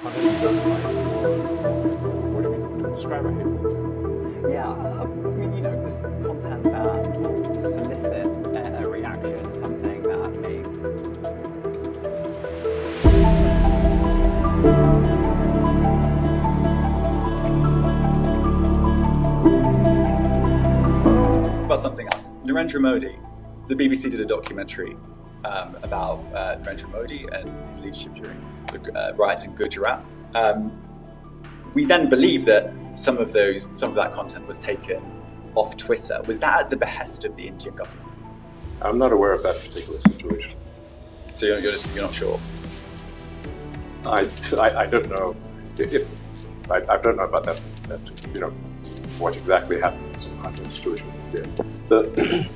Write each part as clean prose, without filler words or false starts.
content you don't like, or what do you mean to describe a hateful thing? Yeah, I mean, just content that will solicit a reaction, something that may... About something else. Narendra Modi, the BBC did a documentary about Narendra Modi and his leadership during the riots in Gujarat. We then believe that some of that content was taken off Twitter. Was that at the behest of the Indian government? I'm not aware of that particular situation. So you're not sure? I don't know. I don't know about that. What exactly happens under the situation in India.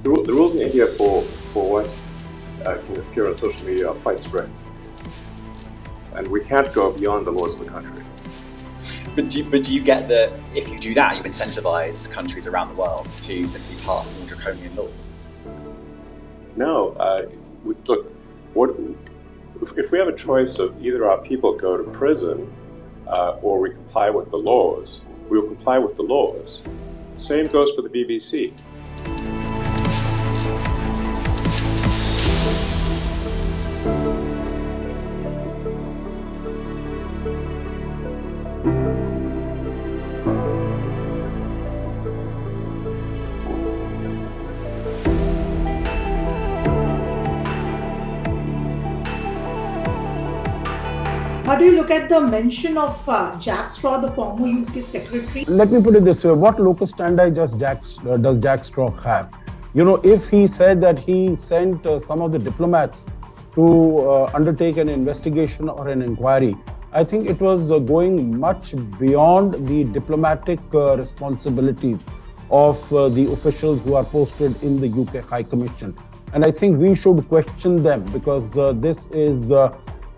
The rules in India for what can appear on social media are quite strict, and we can't go beyond the laws of the country. But do you get that if you do that, you incentivize countries around the world to simply pass more draconian laws? No. Look, if we have a choice of either our people go to prison or we comply with the laws, we will comply with the laws. The same goes for the BBC. How do you look at the mention of Jack Straw, the former UK secretary? Let me put it this way. What locus standi does Jack Straw have? If he said that he sent some of the diplomats to undertake an investigation or an inquiry, I think it was going much beyond the diplomatic responsibilities of the officials who are posted in the UK High Commission. And I think we should question them because this is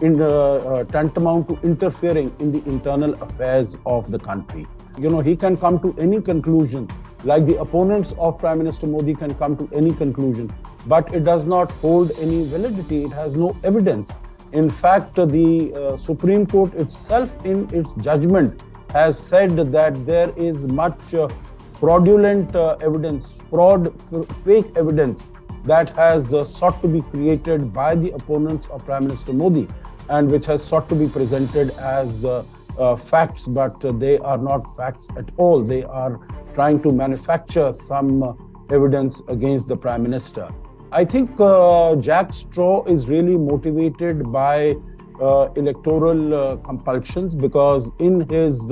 tantamount to interfering in the internal affairs of the country. He can come to any conclusion, like the opponents of Prime Minister Modi can come to any conclusion, but it does not hold any validity. It has no evidence. In fact, the Supreme Court itself in its judgment has said that there is much fraudulent evidence, fake evidence that has sought to be created by the opponents of Prime Minister Modi, and which has sought to be presented as facts, but they are not facts at all. They are trying to manufacture some evidence against the Prime Minister. I think Jack Straw is really motivated by electoral compulsions, because in his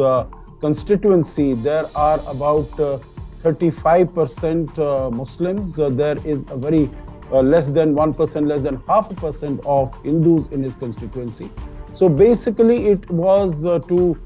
constituency there are about 35% Muslims. There is a very less than 1%, less than 0.5% of Hindus in his constituency. So basically it was to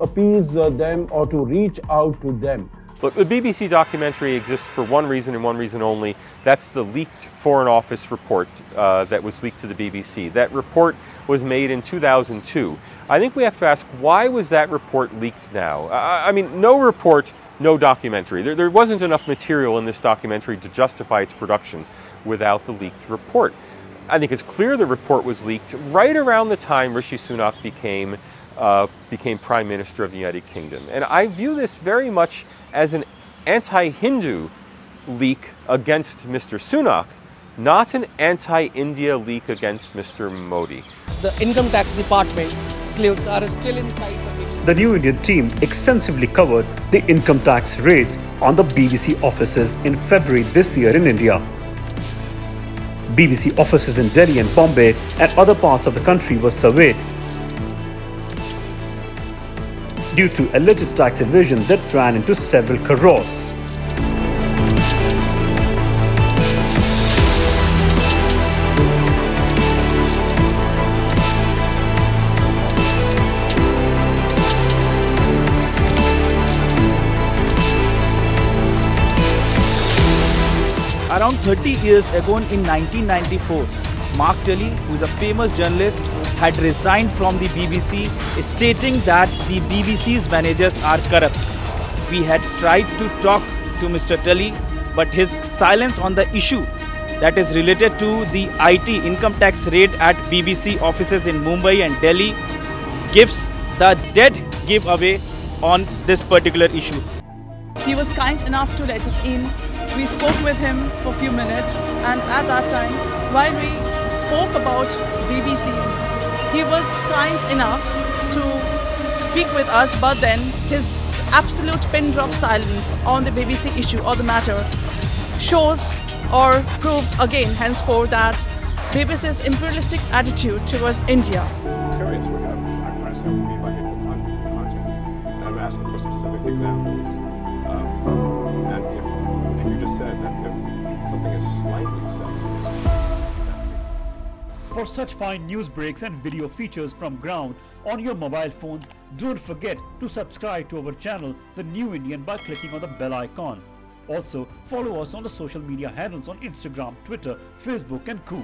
appease them or to reach out to them. Look, the BBC documentary exists for one reason and one reason only. That's the leaked Foreign Office report that was leaked to the BBC. That report was made in 2002. I think we have to ask, why was that report leaked now? I mean, no report, no documentary. There wasn't enough material in this documentary to justify its production without the leaked report. I think it's clear the report was leaked right around the time Rishi Sunak became Prime Minister of the United Kingdom. And I view this very much as an anti-Hindu leak against Mr. Sunak, not an anti-India leak against Mr. Modi. The income tax department sleuths are still inside the picture. The New Indian team extensively covered the income tax raids on the BBC offices in February this year in India. BBC offices in Delhi and Bombay and other parts of the country were surveyed due to alleged tax evasion that ran into several crores. Around 30 years ago in 1994, Mark Tully, who is a famous journalist, had resigned from the BBC, stating that the BBC's managers are corrupt. We had tried to talk to Mr. Tully, but his silence on the issue that is related to the IT income tax raid at BBC offices in Mumbai and Delhi gives the dead giveaway on this particular issue. He was kind enough to let us in. We spoke with him for a few minutes, and at that time, while we spoke about BBC, he was kind enough to speak with us, but then his absolute pin drop silence on the BBC issue or the matter shows or proves again henceforth that BBC's imperialistic attitude towards India. I'm curious, I'm trying to understand what you mean by hateful content, and I'm asking for specific examples. And you just said that if something is slightly sexist, For such fine news breaks and video features from ground on your mobile phones, don't forget to subscribe to our channel, The New Indian, by clicking on the bell icon. Also, follow us on the social media handles on Instagram, Twitter, Facebook and Co.